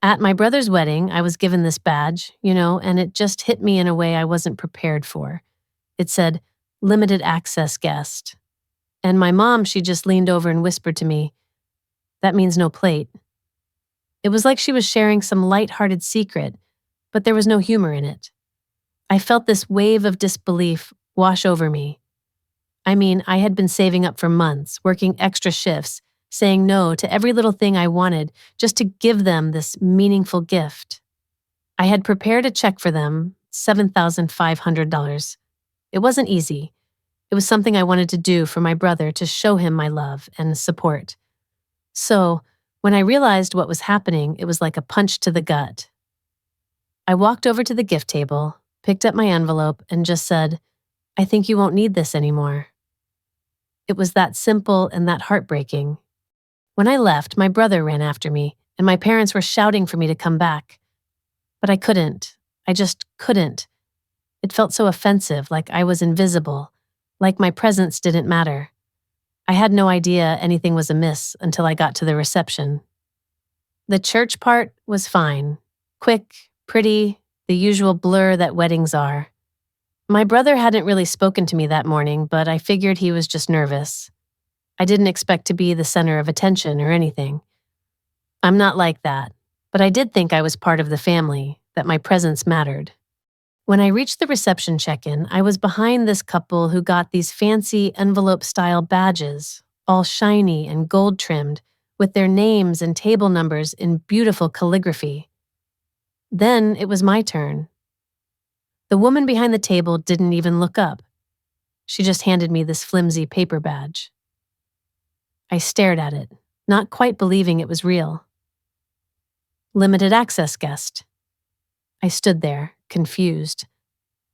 At my brother's wedding, I was given this badge, and it just hit me in a way I wasn't prepared for. It said, limited access guest. And my mom, she just leaned over and whispered to me, that means no plate. It was like she was sharing some light-hearted secret, but there was no humor in it. I felt this wave of disbelief wash over me. I mean, I had been saving up for months, working extra shifts, saying no to every little thing I wanted just to give them this meaningful gift. I had prepared a check for them, $7,500. It wasn't easy. It was something I wanted to do for my brother to show him my love and support. So, when I realized what was happening, it was like a punch to the gut. I walked over to the gift table, picked up my envelope, and just said, I think you won't need this anymore. It was that simple and that heartbreaking. When I left, my brother ran after me, and my parents were shouting for me to come back. But I couldn't. I just couldn't. It felt so offensive, like I was invisible, like my presence didn't matter. I had no idea anything was amiss until I got to the reception. The church part was fine. Quick, pretty, the usual blur that weddings are. My brother hadn't really spoken to me that morning, but I figured he was just nervous. I didn't expect to be the center of attention or anything. I'm not like that, but I did think I was part of the family, that my presence mattered. When I reached the reception check-in, I was behind this couple who got these fancy envelope-style badges, all shiny and gold-trimmed, with their names and table numbers in beautiful calligraphy. Then it was my turn. The woman behind the table didn't even look up. She just handed me this flimsy paper badge. I stared at it, not quite believing it was real. Limited access guest. I stood there, confused.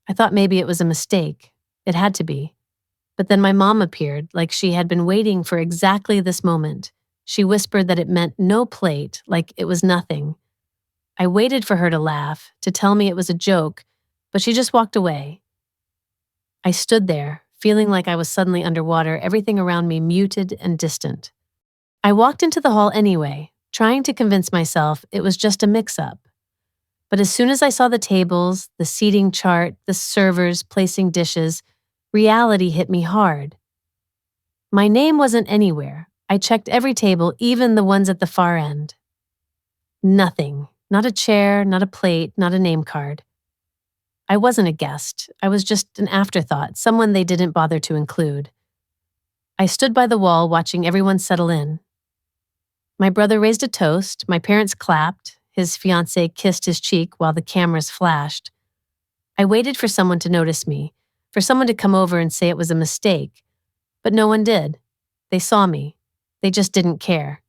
I thought maybe it was a mistake. It had to be. But then my mom appeared, like she had been waiting for exactly this moment. She whispered that it meant no plate, like it was nothing. I waited for her to laugh, to tell me it was a joke, but she just walked away. I stood there, feeling like I was suddenly underwater, everything around me muted and distant. I walked into the hall anyway, trying to convince myself it was just a mix-up. But as soon as I saw the tables, the seating chart, the servers placing dishes, reality hit me hard. My name wasn't anywhere. I checked every table, even the ones at the far end. Nothing. Not a chair, not a plate, not a name card. I wasn't a guest. I was just an afterthought, someone they didn't bother to include. I stood by the wall watching everyone settle in. My brother raised a toast, my parents clapped, his fiancée kissed his cheek while the cameras flashed. I waited for someone to notice me, for someone to come over and say it was a mistake, but no one did. They saw me. They just didn't care.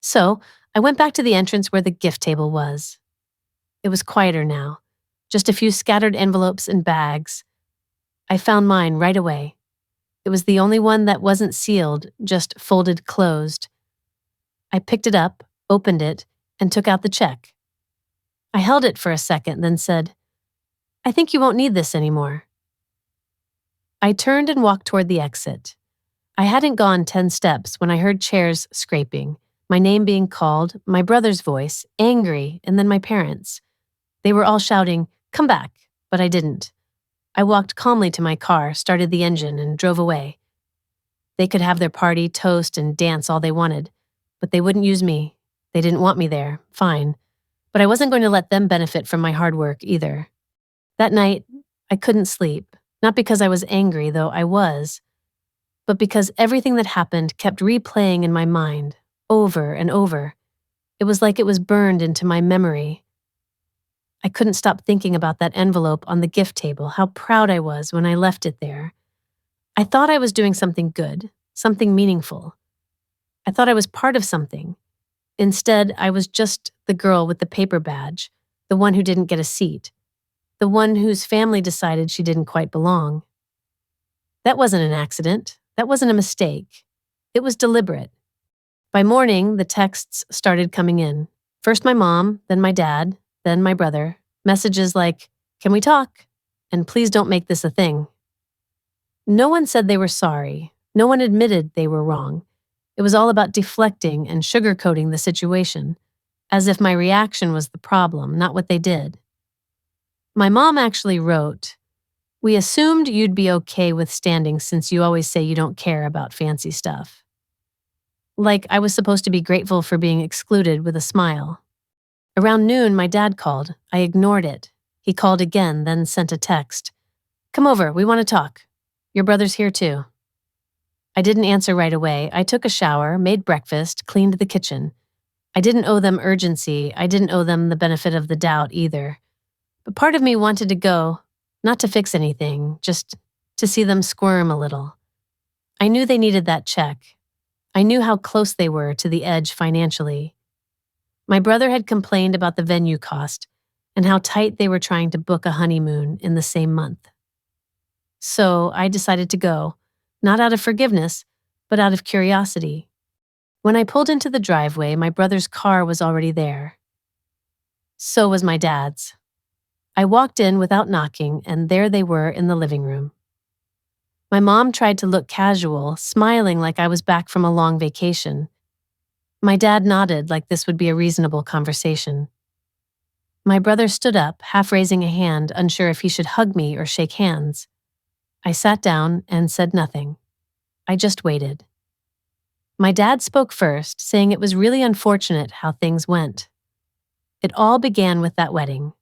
So I went back to the entrance where the gift table was. It was quieter now, just a few scattered envelopes and bags. I found mine right away. It was the only one that wasn't sealed, just folded closed. I picked it up, opened it, and took out the check. I held it for a second, then said, I think you won't need this anymore. I turned and walked toward the exit. I hadn't gone 10 steps when I heard chairs scraping, my name being called, my brother's voice, angry, and then my parents. They were all shouting, come back, but I didn't. I walked calmly to my car, started the engine, and drove away. They could have their party, toast, and dance all they wanted, but they wouldn't use me. They didn't want me there, fine. But I wasn't going to let them benefit from my hard work either. That night, I couldn't sleep, not because I was angry, though I was, but because everything that happened kept replaying in my mind, over and over. It was like it was burned into my memory. I couldn't stop thinking about that envelope on the gift table, how proud I was when I left it there. I thought I was doing something good, something meaningful. I thought I was part of something. Instead, I was just the girl with the paper badge, the one who didn't get a seat, the one whose family decided she didn't quite belong. That wasn't an accident. That wasn't a mistake. It was deliberate. By morning, the texts started coming in. First my mom, then my dad, then my brother. Messages like, can we talk? And please don't make this a thing. No one said they were sorry. No one admitted they were wrong. It was all about deflecting and sugarcoating the situation. as if my reaction was the problem, not what they did. My mom actually wrote, "We assumed you'd be okay with standing since you always say you don't care about fancy stuff." Like I was supposed to be grateful for being excluded with a smile. Around noon, my dad called. I ignored it. He called again, then sent a text. "Come over, we want to talk. Your brother's here too." I didn't answer right away. I took a shower, made breakfast, cleaned the kitchen. I didn't owe them urgency. I didn't owe them the benefit of the doubt either. But part of me wanted to go, not to fix anything, just to see them squirm a little. I knew they needed that check. I knew how close they were to the edge financially. My brother had complained about the venue cost and how tight they were trying to book a honeymoon in the same month. So I decided to go, not out of forgiveness, but out of curiosity. When I pulled into the driveway, my brother's car was already there. So was my dad's. I walked in without knocking, and there they were in the living room. My mom tried to look casual, smiling like I was back from a long vacation. My dad nodded like this would be a reasonable conversation. My brother stood up, half raising a hand, unsure if he should hug me or shake hands. I sat down and said nothing. I just waited. My dad spoke first, saying it was really unfortunate how things went. It all began with that wedding.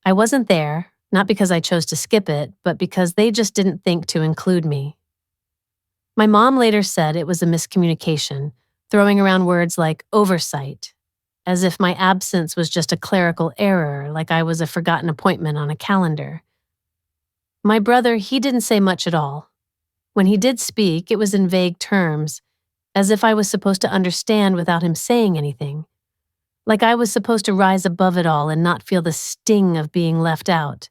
I wasn't there, not because I chose to skip it, but because they just didn't think to include me. My mom later said it was a miscommunication, throwing around words like oversight, as if my absence was just a clerical error, like I was a forgotten appointment on a calendar. My brother, he didn't say much at all. When he did speak, it was in vague terms, as if I was supposed to understand without him saying anything. Like I was supposed to rise above it all and not feel the sting of being left out.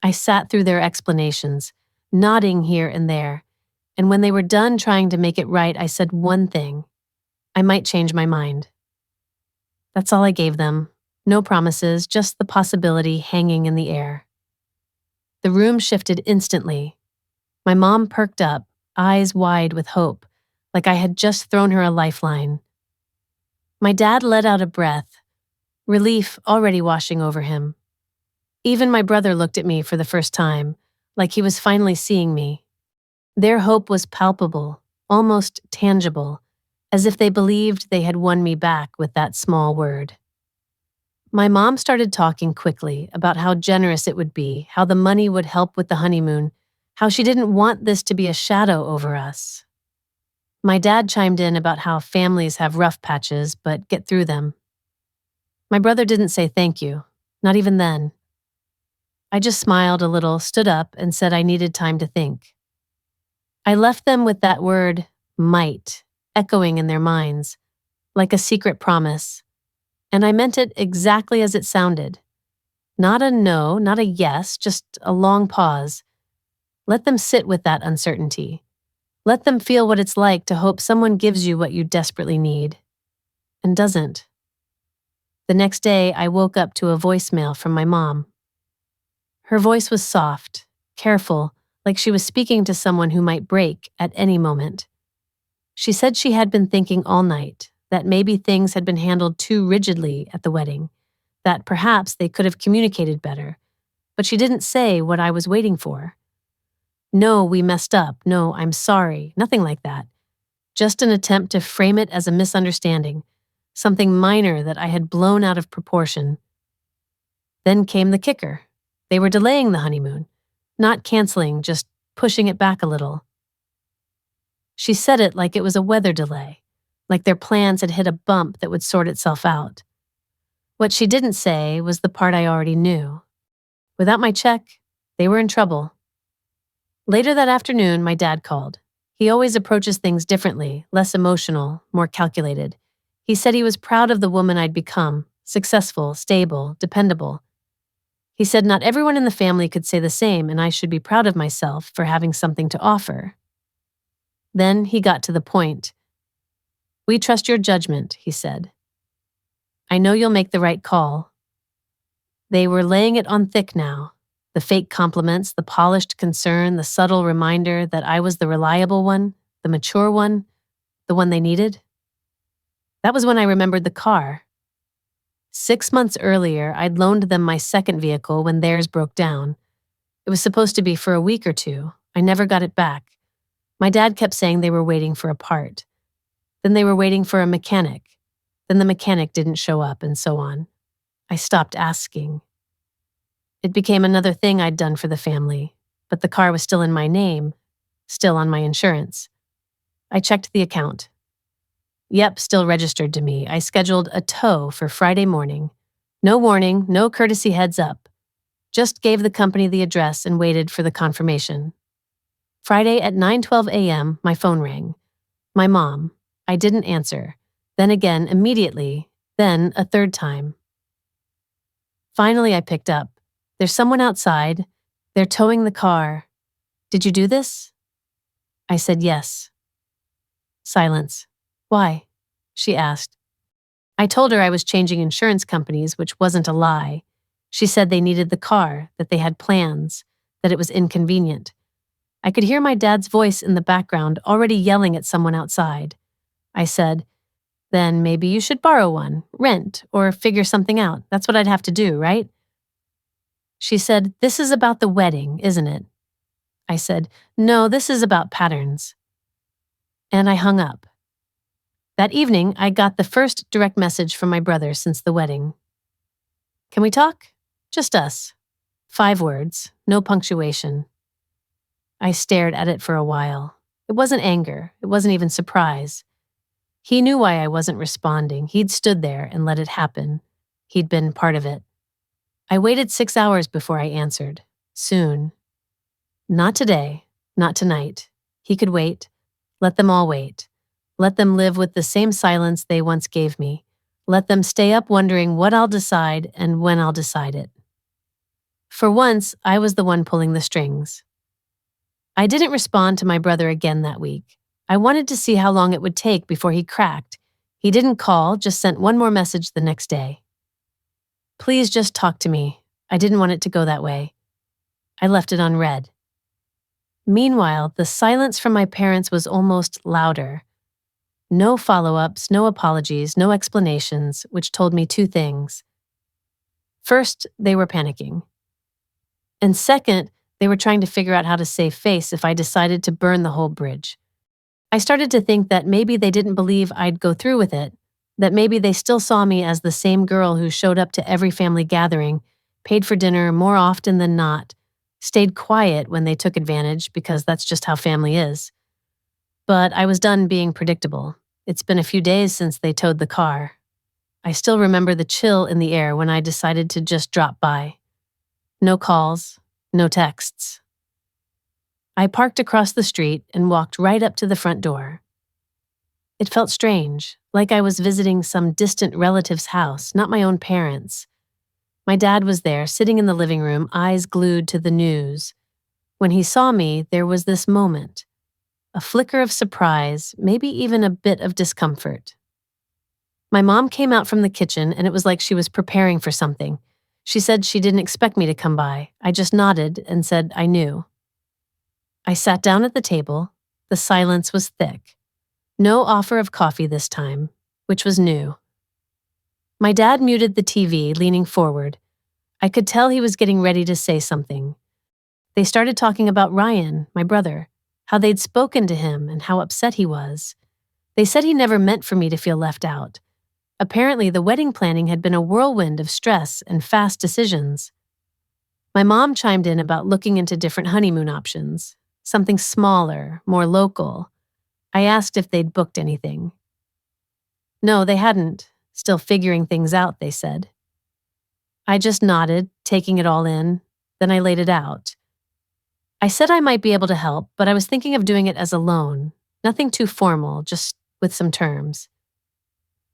I sat through their explanations, nodding here and there, and when they were done trying to make it right, I said one thing. I might change my mind. That's all I gave them. No promises, just the possibility hanging in the air. The room shifted instantly. My mom perked up, eyes wide with hope, like I had just thrown her a lifeline. My dad let out a breath, relief already washing over him. Even my brother looked at me for the first time, like he was finally seeing me. Their hope was palpable, almost tangible, as if they believed they had won me back with that small word. My mom started talking quickly about how generous it would be, how the money would help with the honeymoon, how she didn't want this to be a shadow over us. My dad chimed in about how families have rough patches, but get through them. My brother didn't say thank you, not even then. I just smiled a little, stood up, and said I needed time to think. I left them with that word, might, echoing in their minds, like a secret promise. And I meant it exactly as it sounded. Not a no, not a yes, just a long pause. Let them sit with that uncertainty. Let them feel what it's like to hope someone gives you what you desperately need, and doesn't. The next day, I woke up to a voicemail from my mom. Her voice was soft, careful, like she was speaking to someone who might break at any moment. She said she had been thinking all night, that maybe things had been handled too rigidly at the wedding, that perhaps they could have communicated better, but she didn't say what I was waiting for. No, we messed up. No, I'm sorry. Nothing like that. Just an attempt to frame it as a misunderstanding, something minor that I had blown out of proportion. Then came the kicker. They were delaying the honeymoon, not canceling, just pushing it back a little. She said it like it was a weather delay, like their plans had hit a bump that would sort itself out. What she didn't say was the part I already knew. Without my check, they were in trouble. Later that afternoon, my dad called. He always approaches things differently, less emotional, more calculated. He said he was proud of the woman I'd become, successful, stable, dependable. He said not everyone in the family could say the same, and I should be proud of myself for having something to offer. Then he got to the point. "We trust your judgment," he said. "I know you'll make the right call." They were laying it on thick now. The fake compliments, the polished concern, the subtle reminder that I was the reliable one, the mature one, the one they needed. That was when I remembered the car. 6 months earlier, I'd loaned them my second vehicle when theirs broke down. It was supposed to be for a week or two. I never got it back. My dad kept saying they were waiting for a part. Then they were waiting for a mechanic. Then the mechanic didn't show up, and so on. I stopped asking. It became another thing I'd done for the family, but the car was still in my name, still on my insurance. I checked the account. Yep, still registered to me. I scheduled a tow for Friday morning. No warning, no courtesy heads up. Just gave the company the address and waited for the confirmation. Friday at 9:12 a.m., my phone rang. My mom. I didn't answer. Then again immediately. Then a third time. Finally, I picked up. There's someone outside. They're towing the car. Did you do this? I said yes. Silence. Why? She asked. I told her I was changing insurance companies, which wasn't a lie. She said they needed the car, that they had plans, that it was inconvenient. I could hear my dad's voice in the background already yelling at someone outside. I said, then maybe you should borrow one, rent, or figure something out. That's what I'd have to do, right? She said, this is about the wedding, isn't it? I said, no, this is about patterns. And I hung up. That evening, I got the first direct message from my brother since the wedding. Can we talk? Just us. 5 words, no punctuation. I stared at it for a while. It wasn't anger. It wasn't even surprise. He knew why I wasn't responding. He'd stood there and let it happen. He'd been part of it. I waited 6 hours before I answered. Soon. Not today. Not tonight. He could wait. Let them all wait. Let them live with the same silence they once gave me. Let them stay up wondering what I'll decide and when I'll decide it. For once, I was the one pulling the strings. I didn't respond to my brother again that week. I wanted to see how long it would take before he cracked. He didn't call, just sent one more message the next day. Please just talk to me. I didn't want it to go that way. I left it unread. Meanwhile, the silence from my parents was almost louder. No follow-ups, no apologies, no explanations, which told me 2 things. First, they were panicking. And second, they were trying to figure out how to save face if I decided to burn the whole bridge. I started to think that maybe they didn't believe I'd go through with it, that maybe they still saw me as the same girl who showed up to every family gathering, paid for dinner more often than not, stayed quiet when they took advantage because that's just how family is. But I was done being predictable. It's been a few days since they towed the car. I still remember the chill in the air when I decided to just drop by. No calls, no texts. I parked across the street and walked right up to the front door. It felt strange, like I was visiting some distant relative's house, not my own parents. My dad was there, sitting in the living room, eyes glued to the news. When he saw me, there was this moment. A flicker of surprise, maybe even a bit of discomfort. My mom came out from the kitchen, and it was like she was preparing for something. She said she didn't expect me to come by. I just nodded and said I knew. I sat down at the table. The silence was thick. No offer of coffee this time, which was new. My dad muted the TV, leaning forward. I could tell he was getting ready to say something. They started talking about Ryan, my brother, how they'd spoken to him and how upset he was. They said he never meant for me to feel left out. Apparently, the wedding planning had been a whirlwind of stress and fast decisions. My mom chimed in about looking into different honeymoon options, something smaller, more local. I asked if they'd booked anything. No, they hadn't. Still figuring things out, they said. I just nodded, taking it all in. Then I laid it out. I said I might be able to help, but I was thinking of doing it as a loan. Nothing too formal, just with some terms.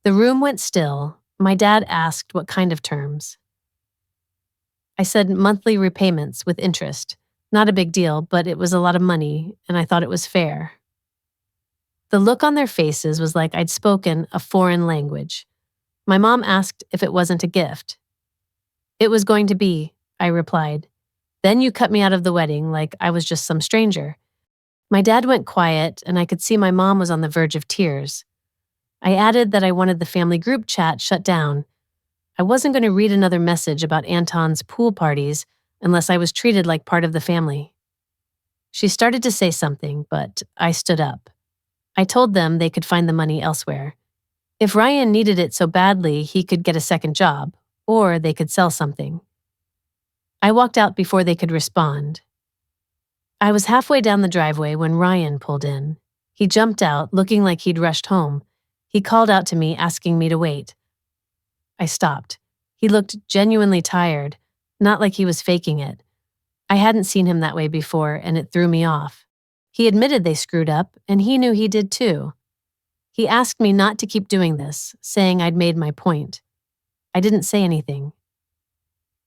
The room went still. My dad asked what kind of terms. I said monthly repayments with interest. Not a big deal, but it was a lot of money, and I thought it was fair. The look on their faces was like I'd spoken a foreign language. My mom asked if it wasn't a gift. It was going to be, I replied. Then you cut me out of the wedding like I was just some stranger. My dad went quiet, and I could see my mom was on the verge of tears. I added that I wanted the family group chat shut down. I wasn't going to read another message about Anton's pool parties unless I was treated like part of the family. She started to say something, but I stood up. I told them they could find the money elsewhere. If Ryan needed it so badly, he could get a second job, or they could sell something. I walked out before they could respond. I was halfway down the driveway when Ryan pulled in. He jumped out, looking like he'd rushed home. He called out to me, asking me to wait. I stopped. He looked genuinely tired, not like he was faking it. I hadn't seen him that way before, and it threw me off. He admitted they screwed up, and he knew he did too. He asked me not to keep doing this, saying I'd made my point. I didn't say anything.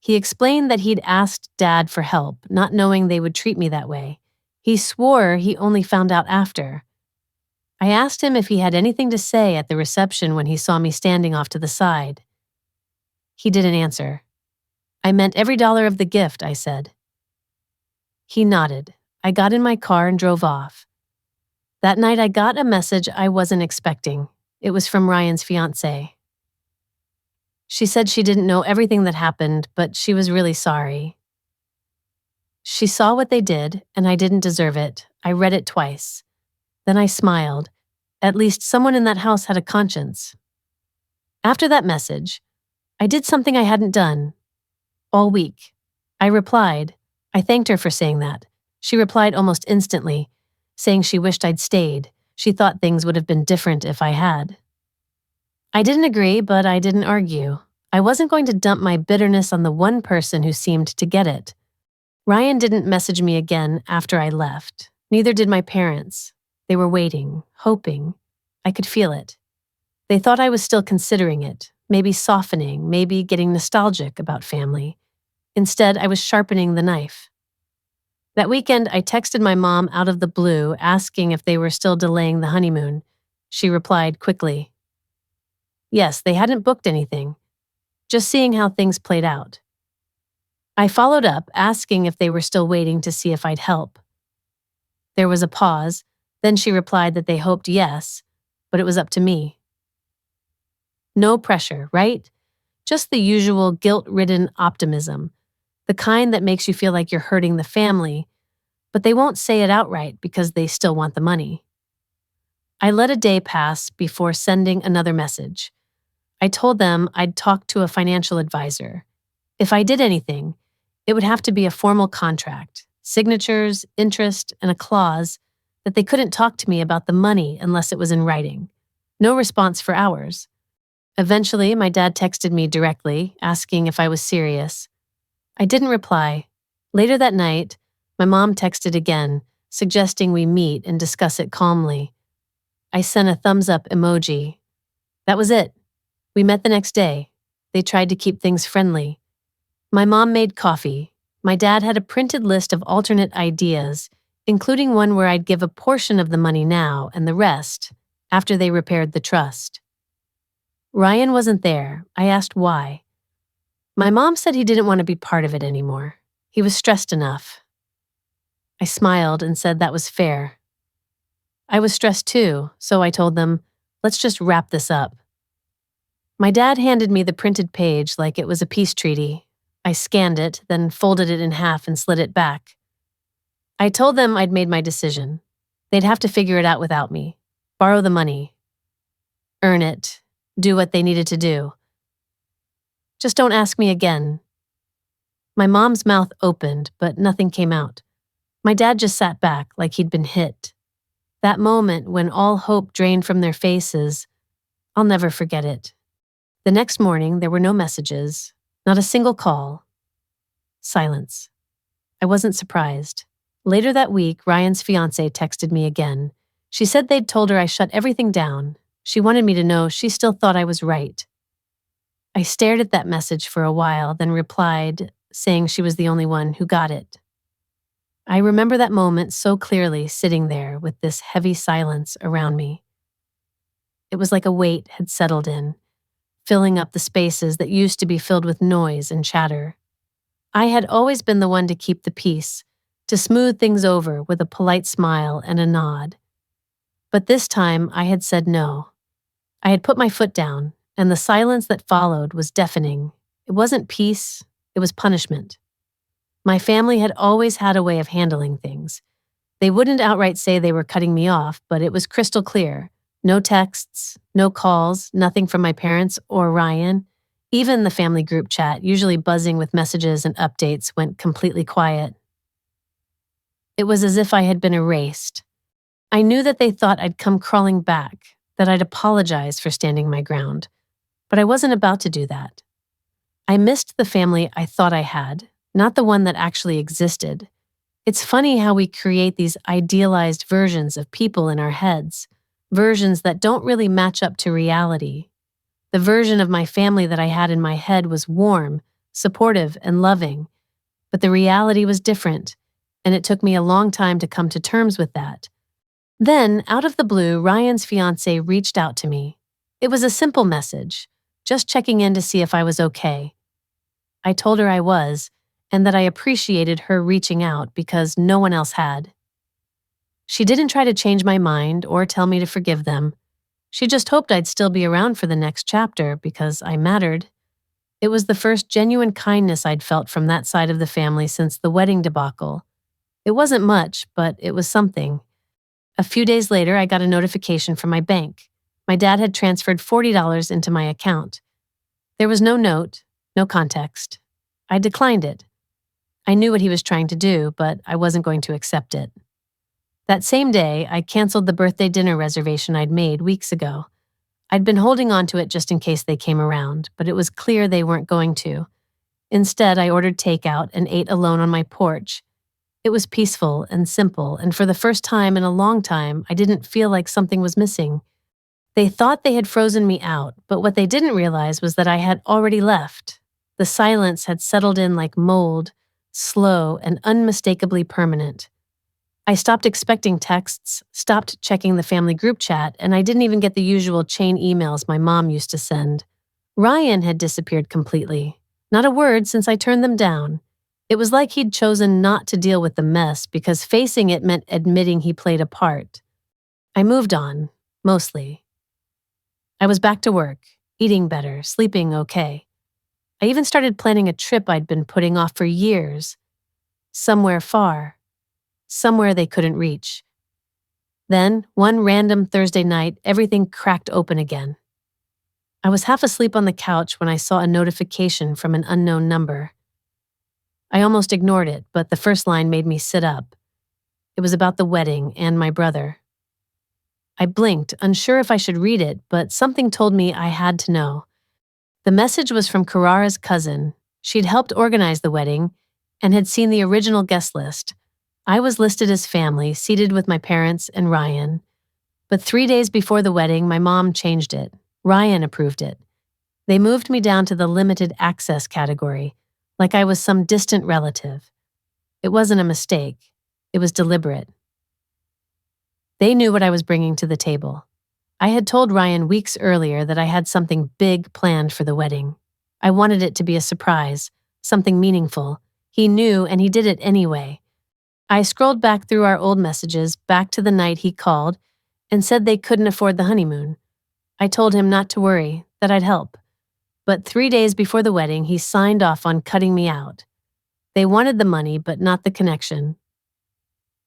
He explained that he'd asked Dad for help, not knowing they would treat me that way. He swore he only found out after. I asked him if he had anything to say at the reception when he saw me standing off to the side. He didn't answer. I meant every dollar of the gift, I said. He nodded. I got in my car and drove off. That night I got a message I wasn't expecting. It was from Ryan's fiancée. She said she didn't know everything that happened, but she was really sorry. She saw what they did, and I didn't deserve it. I read it twice. Then I smiled. At least someone in that house had a conscience. After that message, I did something I hadn't done all week. I replied. I thanked her for saying that. She replied almost instantly, saying she wished I'd stayed. She thought things would have been different if I had. I didn't agree, but I didn't argue. I wasn't going to dump my bitterness on the one person who seemed to get it. Ryan didn't message me again after I left. Neither did my parents. They were waiting, hoping. I could feel it. They thought I was still considering it, maybe softening, maybe getting nostalgic about family. Instead, I was sharpening the knife. That weekend, I texted my mom out of the blue, asking if they were still delaying the honeymoon. She replied quickly. Yes, they hadn't booked anything. Just seeing how things played out. I followed up, asking if they were still waiting to see if I'd help. There was a pause. Then she replied that they hoped yes, but it was up to me. No pressure, right? Just the usual guilt-ridden optimism, the kind that makes you feel like you're hurting the family, but they won't say it outright because they still want the money. I let a day pass before sending another message. I told them I'd talk to a financial advisor. If I did anything, it would have to be a formal contract, signatures, interest, and a clause that they couldn't talk to me about the money unless it was in writing. No response for hours. Eventually, my dad texted me directly, asking if I was serious. I didn't reply. Later that night, my mom texted again, suggesting we meet and discuss it calmly. I sent a thumbs-up emoji. That was it. We met the next day. They tried to keep things friendly. My mom made coffee. My dad had a printed list of alternate ideas, including one where I'd give a portion of the money now and the rest after they repaired the trust. Ryan wasn't there. I asked why. My mom said he didn't want to be part of it anymore. He was stressed enough. I smiled and said that was fair. I was stressed too, so I told them, let's just wrap this up. My dad handed me the printed page like it was a peace treaty. I scanned it, then folded it in half and slid it back. I told them I'd made my decision. They'd have to figure it out without me. Borrow the money. Earn it. Do what they needed to do. Just don't ask me again. My mom's mouth opened, but nothing came out. My dad just sat back like he'd been hit. That moment when all hope drained from their faces, I'll never forget it. The next morning, there were no messages, not a single call. Silence. I wasn't surprised. Later that week, Ryan's fiancée texted me again. She said they'd told her I shut everything down. She wanted me to know she still thought I was right. I stared at that message for a while, then replied, saying she was the only one who got it. I remember that moment so clearly, sitting there with this heavy silence around me. It was like a weight had settled in, filling up the spaces that used to be filled with noise and chatter. I had always been the one to keep the peace, to smooth things over with a polite smile and a nod. But this time I had said no. I had put my foot down, and the silence that followed was deafening. It wasn't peace, it was punishment. My family had always had a way of handling things. They wouldn't outright say they were cutting me off, but it was crystal clear. No texts, no calls, nothing from my parents or Ryan. Even the family group chat, usually buzzing with messages and updates, went completely quiet. It was as if I had been erased. I knew that they thought I'd come crawling back, that I'd apologize for standing my ground. But I wasn't about to do that. I missed the family I thought I had, not the one that actually existed. It's funny how we create these idealized versions of people in our heads, versions that don't really match up to reality. The version of my family that I had in my head was warm, supportive, and loving, but the reality was different, and it took me a long time to come to terms with that. Then, out of the blue, Ryan's fiancée reached out to me. It was a simple message, just checking in to see if I was okay. I told her I was, and that I appreciated her reaching out because no one else had. She didn't try to change my mind or tell me to forgive them. She just hoped I'd still be around for the next chapter because I mattered. It was the first genuine kindness I'd felt from that side of the family since the wedding debacle. It wasn't much, but it was something. A few days later, I got a notification from my bank. My dad had transferred $40 into my account. There was no note, no context. I declined it. I knew what he was trying to do, but I wasn't going to accept it. That same day, I canceled the birthday dinner reservation I'd made weeks ago. I'd been holding on to it just in case they came around, but it was clear they weren't going to. Instead, I ordered takeout and ate alone on my porch. It was peaceful and simple, and for the first time in a long time, I didn't feel like something was missing. They thought they had frozen me out, but what they didn't realize was that I had already left. The silence had settled in like mold, slow and unmistakably permanent. I stopped expecting texts, stopped checking the family group chat, and I didn't even get the usual chain emails my mom used to send. Ryan had disappeared completely. Not a word since I turned them down. It was like he'd chosen not to deal with the mess because facing it meant admitting he played a part. I moved on, mostly. I was back to work, eating better, sleeping okay. I even started planning a trip I'd been putting off for years. Somewhere far. Somewhere they couldn't reach. Then, one random Thursday night, everything cracked open again. I was half asleep on the couch when I saw a notification from an unknown number. I almost ignored it, but the first line made me sit up. It was about the wedding and my brother. I blinked, unsure if I should read it, but something told me I had to know. The message was from Carrara's cousin. She'd helped organize the wedding and had seen the original guest list. I was listed as family, seated with my parents and Ryan. But 3 days before the wedding, my mom changed it. Ryan approved it. They moved me down to the limited access category, like I was some distant relative. It wasn't a mistake. It was deliberate. They knew what I was bringing to the table. I had told Ryan weeks earlier that I had something big planned for the wedding. I wanted it to be a surprise, something meaningful. He knew, and he did it anyway. I scrolled back through our old messages, back to the night he called, and said they couldn't afford the honeymoon. I told him not to worry, that I'd help. But 3 days before the wedding, he signed off on cutting me out. They wanted the money, but not the connection.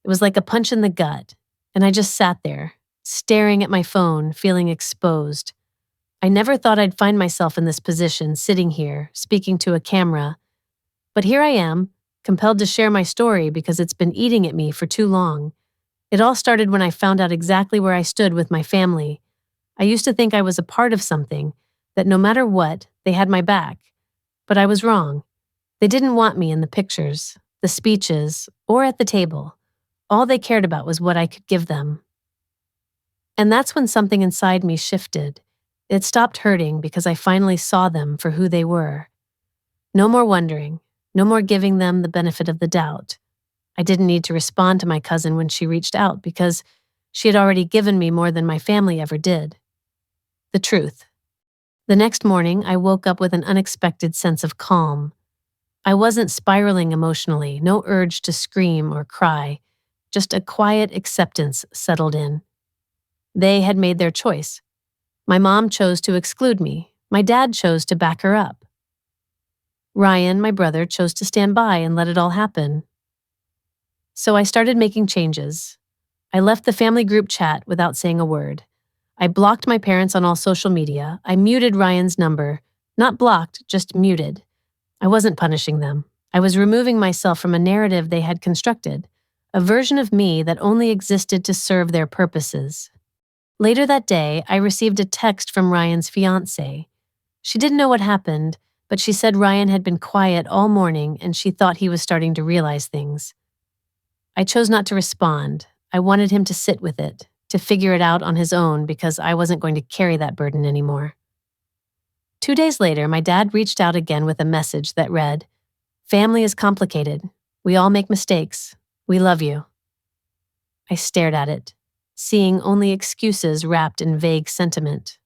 It was like a punch in the gut, and I just sat there, staring at my phone, feeling exposed. I never thought I'd find myself in this position, sitting here, speaking to a camera. But here I am, compelled to share my story because it's been eating at me for too long. It all started when I found out exactly where I stood with my family. I used to think I was a part of something, that no matter what, they had my back. But I was wrong. They didn't want me in the pictures, the speeches, or at the table. All they cared about was what I could give them. And that's when something inside me shifted. It stopped hurting because I finally saw them for who they were. No more wondering. No more giving them the benefit of the doubt. I didn't need to respond to my cousin when she reached out because she had already given me more than my family ever did. The truth. The next morning, I woke up with an unexpected sense of calm. I wasn't spiraling emotionally, no urge to scream or cry, just a quiet acceptance settled in. They had made their choice. My mom chose to exclude me, My dad chose to back her up. Ryan, my brother, chose to stand by and let it all happen. So I started making changes. I left the family group chat without saying a word. I blocked my parents on all social media. I muted Ryan's number. Not blocked, just muted. I wasn't punishing them. I was removing myself from a narrative they had constructed, a version of me that only existed to serve their purposes. Later that day, I received a text from Ryan's fiancée. She didn't know what happened, but she said Ryan had been quiet all morning and she thought he was starting to realize things. I chose not to respond. I wanted him to sit with it, to figure it out on his own because I wasn't going to carry that burden anymore. 2 days later, my dad reached out again with a message that read, "Family is complicated. We all make mistakes. We love you." I stared at it, seeing only excuses wrapped in vague sentiment.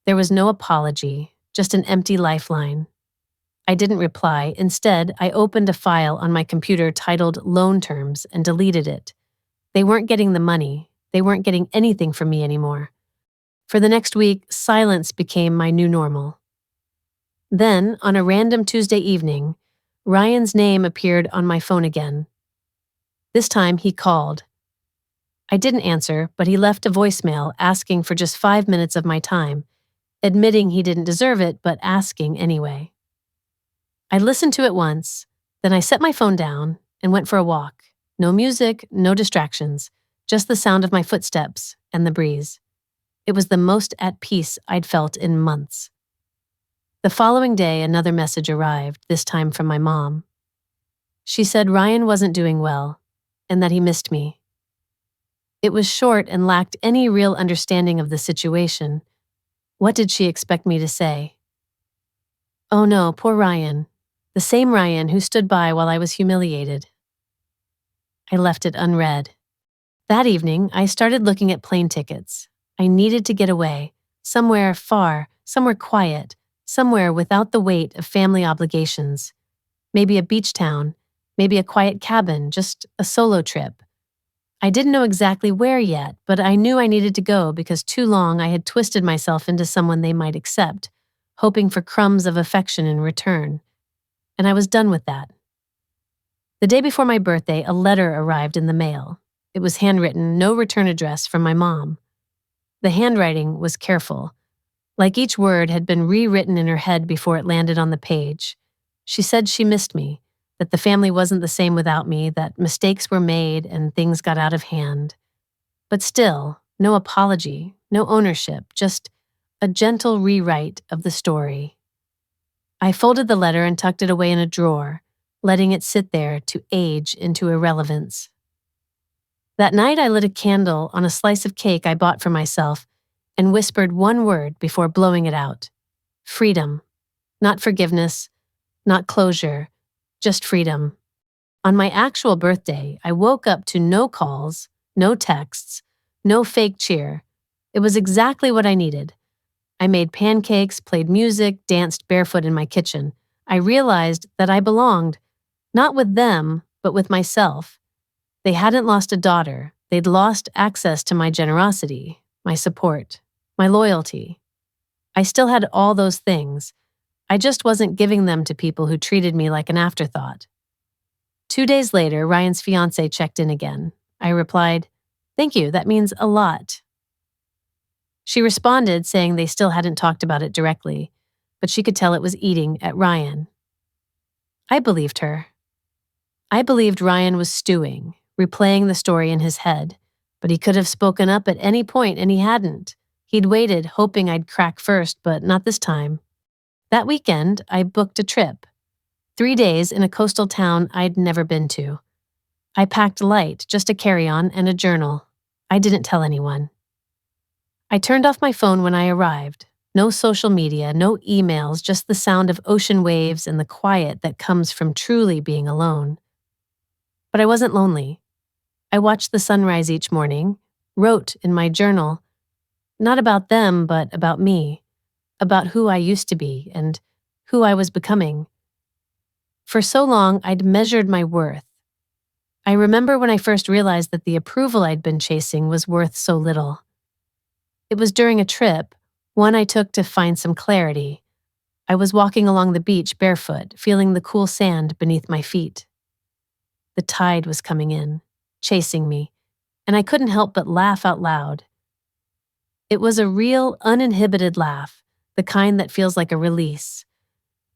There was no apology, just an empty lifeline. I didn't reply. Instead, I opened a file on my computer titled Loan Terms and deleted it. They weren't getting the money. They weren't getting anything from me anymore. For the next week, silence became my new normal. Then, on a random Tuesday evening, Ryan's name appeared on my phone again. This time, he called. I didn't answer, but he left a voicemail asking for just 5 minutes of my time, admitting he didn't deserve it, but asking anyway. I listened to it once, then I set my phone down and went for a walk. No music, no distractions, just the sound of my footsteps and the breeze. It was the most at peace I'd felt in months. The following day, another message arrived, this time from my mom. She said Ryan wasn't doing well and that he missed me. It was short and lacked any real understanding of the situation. What did she expect me to say? Oh no, poor Ryan. The same Ryan who stood by while I was humiliated. I left it unread. That evening, I started looking at plane tickets. I needed to get away, somewhere far, somewhere quiet, somewhere without the weight of family obligations. Maybe a beach town, maybe a quiet cabin, just a solo trip. I didn't know exactly where yet, but I knew I needed to go because too long I had twisted myself into someone they might accept, hoping for crumbs of affection in return. And I was done with that. The day before my birthday, a letter arrived in the mail. It was handwritten, no return address, from my mom. The handwriting was careful. Like each word had been rewritten in her head before it landed on the page. She said she missed me, that the family wasn't the same without me, that mistakes were made and things got out of hand. But still, no apology, no ownership, just a gentle rewrite of the story. I folded the letter and tucked it away in a drawer, letting it sit there to age into irrelevance. That night, I lit a candle on a slice of cake I bought for myself and whispered one word before blowing it out. Freedom. Not forgiveness, not closure, just freedom. On my actual birthday, I woke up to no calls, no texts, no fake cheer. It was exactly what I needed. I made pancakes, played music, danced barefoot in my kitchen. I realized that I belonged, not with them, but with myself. They hadn't lost a daughter. They'd lost access to my generosity, my support, my loyalty. I still had all those things. I just wasn't giving them to people who treated me like an afterthought. 2 days later, Ryan's fiancée checked in again. I replied, "Thank you, that means a lot." She responded saying they still hadn't talked about it directly, but she could tell it was eating at Ryan. I believed her. I believed Ryan was stewing, replaying the story in his head, but he could have spoken up at any point and he hadn't. He'd waited, hoping I'd crack first, but not this time. That weekend, I booked a trip. 3 days in a coastal town I'd never been to. I packed light, just a carry-on and a journal. I didn't tell anyone. I turned off my phone when I arrived. No social media, no emails, just the sound of ocean waves and the quiet that comes from truly being alone. But I wasn't lonely. I watched the sunrise each morning, wrote in my journal, not about them, but about me, about who I used to be and who I was becoming. For so long, I'd measured my worth. I remember when I first realized that the approval I'd been chasing was worth so little. It was during a trip, One I took to find some clarity. I was walking along the beach barefoot, feeling the cool sand beneath my feet. The tide was coming in, chasing me, and I couldn't help but laugh out loud. It was a real, uninhibited laugh, the kind that feels like a release.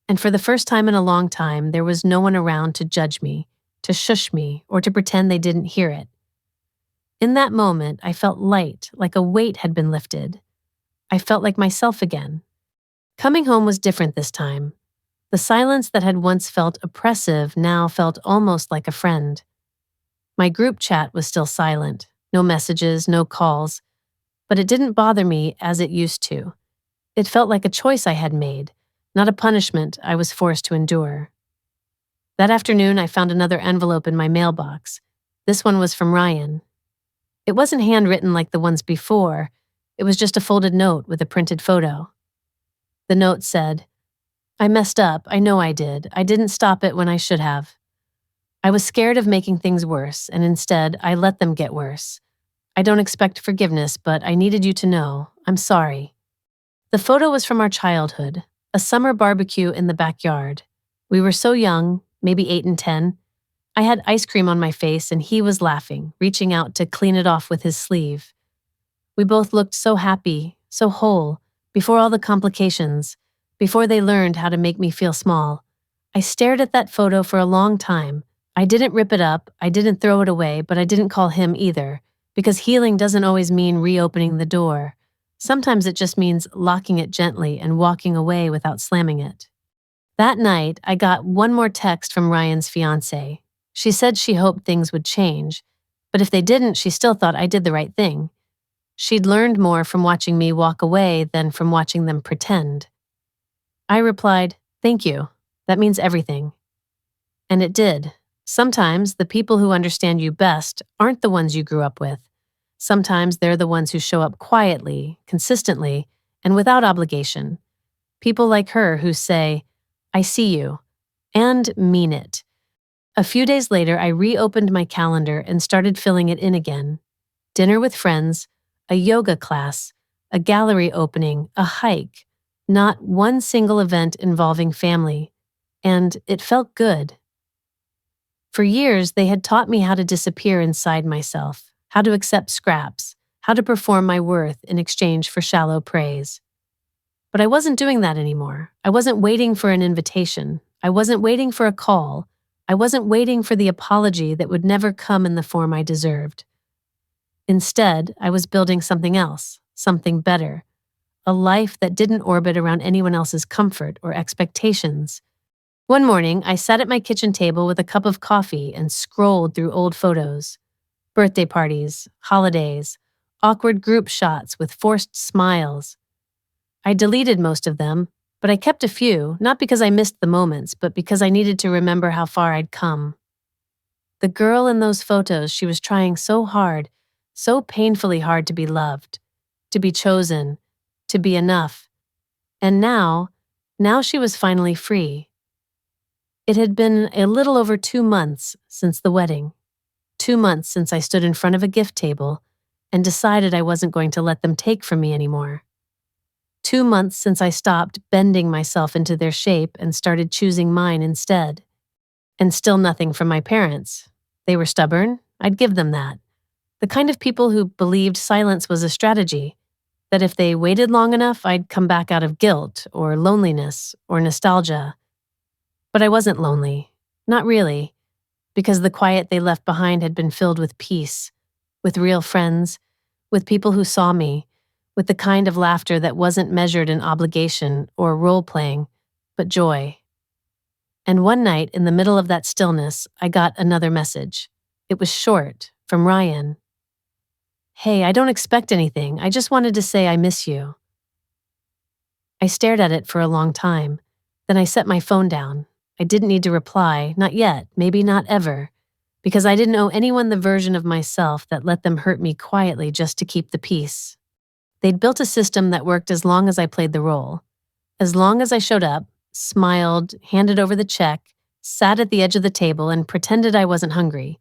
And for the first time in a long time, there was no one around to judge me, to shush me, or to pretend they didn't hear it. In that moment, I felt light, like a weight had been lifted. I felt like myself again. Coming home was different this time. The silence that had once felt oppressive now felt almost like a friend. My group chat was still silent, no messages, no calls, but it didn't bother me as it used to. It felt like a choice I had made, not a punishment I was forced to endure. That afternoon, I found another envelope in my mailbox. This one was from Ryan. It wasn't handwritten like the ones before. It was just a folded note with a printed photo. The note said, "I messed up. I know I did. I didn't stop it when I should have. I was scared of making things worse, and instead, I let them get worse. I don't expect forgiveness, but I needed you to know. I'm sorry." The photo was from our childhood, a summer barbecue in the backyard. We were so young, maybe 8 and 10. I had ice cream on my face, and he was laughing, reaching out to clean it off with his sleeve. We both looked so happy, so whole, before all the complications, before they learned how to make me feel small. I stared at that photo for a long time. I didn't rip it up, I didn't throw it away, but I didn't call him either, because healing doesn't always mean reopening the door. Sometimes it just means locking it gently and walking away without slamming it. That night, I got one more text from Ryan's fiancée. She said she hoped things would change, but if they didn't, she still thought I did the right thing. She'd learned more from watching me walk away than from watching them pretend. I replied, "Thank you. That means everything." And it did. Sometimes the people who understand you best aren't the ones you grew up with. Sometimes they're the ones who show up quietly, consistently, and without obligation. People like her who say, "I see you," and mean it. A few days later, I reopened my calendar and started filling it in again. Dinner with friends, a yoga class, a gallery opening, a hike, not one single event involving family. And it felt good. For years, they had taught me how to disappear inside myself, how to accept scraps, how to perform my worth in exchange for shallow praise. But I wasn't doing that anymore. I wasn't waiting for an invitation. I wasn't waiting for a call. I wasn't waiting for the apology that would never come in the form I deserved. Instead, I was building something else, something better, a life that didn't orbit around anyone else's comfort or expectations. One morning, I sat at my kitchen table with a cup of coffee and scrolled through old photos. Birthday parties, holidays, awkward group shots with forced smiles. I deleted most of them, but I kept a few, not because I missed the moments, but because I needed to remember how far I'd come. The girl in those photos, she was trying so hard, so painfully hard to be loved, to be chosen, to be enough. And now she was finally free. It had been a little over 2 months since the wedding. 2 months since I stood in front of a gift table and decided I wasn't going to let them take from me anymore. 2 months since I stopped bending myself into their shape and started choosing mine instead. And still nothing from my parents. They were stubborn, I'd give them that. The kind of people who believed silence was a strategy, that if they waited long enough, I'd come back out of guilt or loneliness or nostalgia. But I wasn't lonely. Not really. Because the quiet they left behind had been filled with peace, with real friends, with people who saw me, with the kind of laughter that wasn't measured in obligation or role-playing, but joy. And one night, in the middle of that stillness, I got another message. It was short, from Ryan. "Hey, I don't expect anything. I just wanted to say I miss you." I stared at it for a long time. Then I set my phone down. I didn't need to reply, not yet, maybe not ever, because I didn't owe anyone the version of myself that let them hurt me quietly just to keep the peace. They'd built a system that worked as long as I played the role. As long as I showed up, smiled, handed over the check, sat at the edge of the table, and pretended I wasn't hungry.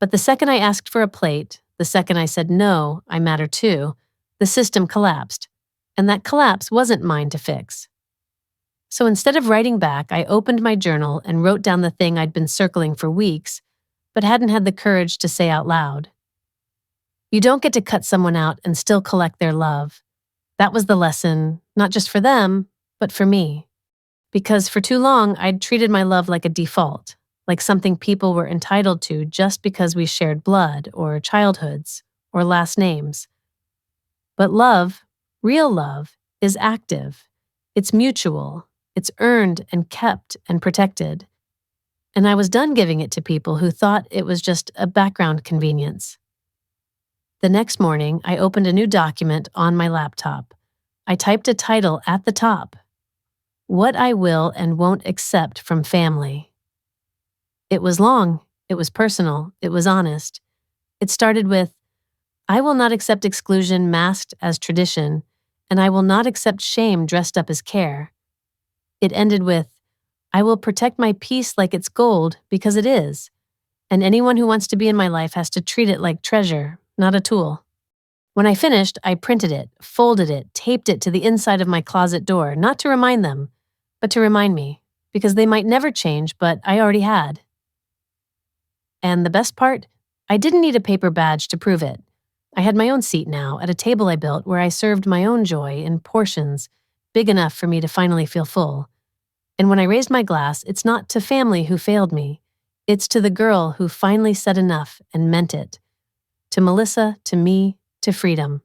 But the second I asked for a plate, the second I said no, I matter too, the system collapsed. And that collapse wasn't mine to fix. So instead of writing back, I opened my journal and wrote down the thing I'd been circling for weeks, but hadn't had the courage to say out loud. You don't get to cut someone out and still collect their love. That was the lesson, not just for them, but for me. Because for too long, I'd treated my love like a default, like something people were entitled to just because we shared blood or childhoods or last names. But love, real love, is active. It's mutual. It's earned and kept and protected. And I was done giving it to people who thought it was just a background convenience. The next morning, I opened a new document on my laptop. I typed a title at the top: What I Will and Won't Accept from Family. It was long, it was personal, it was honest. It started with, I will not accept exclusion masked as tradition, and I will not accept shame dressed up as care. It ended with, I will protect my peace like it's gold because it is, and anyone who wants to be in my life has to treat it like treasure, not a tool. When I finished, I printed it, folded it, taped it to the inside of my closet door, not to remind them, but to remind me, because they might never change, but I already had. And the best part, I didn't need a paper badge to prove it. I had my own seat now at a table I built where I served my own joy in portions big enough for me to finally feel full. And when I raised my glass, it's not to family who failed me. It's to the girl who finally said enough and meant it. To Melissa, to me, to freedom.